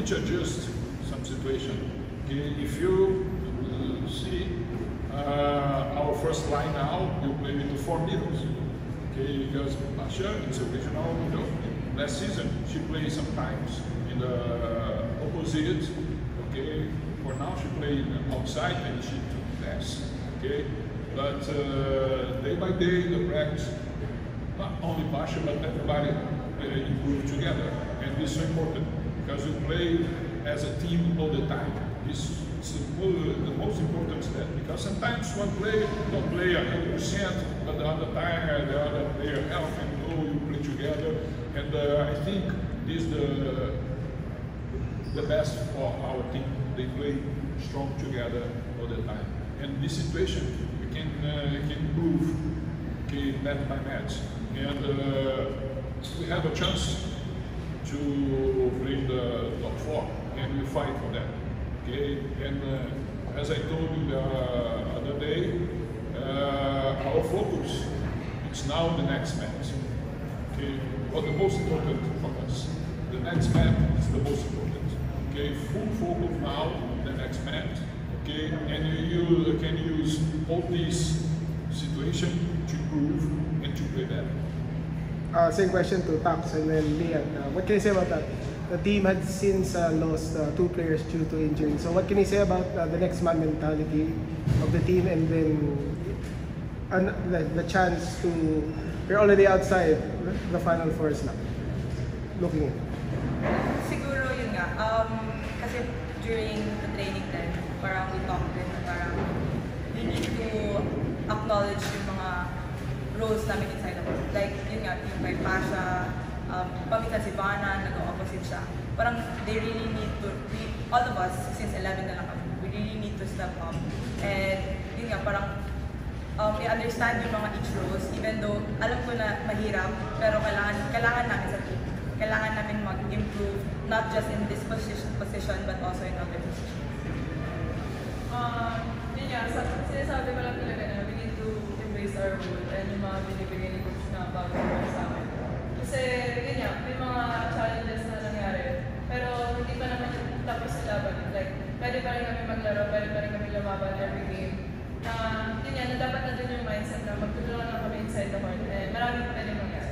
need to adjust some situation. Okay, if you see our first line now, you play with the 4 middles. Okay, because Basha is original middle. Last season she plays sometimes in the opposite. Okay, for now she plays outside and she took less. Okay, but day by day the practice, not only Basha but everybody improve together, and this is so important because we play as a team all the time. This is the most important step, because sometimes one player don't play 100%, but the other time the other player help and you play together, and I think this is the best for our team. They play strong together all the time, and this situation we can improve, okay, match by match, and we have a chance to bring the top 4, and we fight for that. Okay, and as I told you the other day, our focus is now the next match. Okay, what the most important for us, the next match is the most important. Okay, full focus now the next match. Okay, and you can use all these situations to improve and to play better. Same question to Taps and then Lian. What can you say about that? The team had since lost 2 players due to injury. So what can you say about the next man mentality of the team, and then the chance to, you're already outside the Final Fours now, looking in? Siguro yun nga, kasi during the training then, parang we talked din, parang we need to acknowledge yung mga roles namin inside the court. Like, yun nga, yung kay Pasha, paminsan si Vana, nag-opposite siya. Parang they really need to, all of us, since 11 na lang kami, we really need to step up. And yun nga, parang i-understand yung mga each roles, even though alam ko na mahirap, pero kailangan namin sa team. Kailangan namin mag-improve, not just in this position, but also in other positions. Yun nga, sinasabi ko lang talaga na we need to embrace our role and yung mga binibigay ni Coach na bago sa amin. Kasi, yun nga, may mga challenges na nangyari, pero hindi pa naman yung tapos sa laban. Like, pwede pa rin kami maglaro, pwede pa rin kami lumaban every game. Yun nga, dapat na dun yung mindset na magtutulungan lang kami inside the court, and marami pa pwede mangyari.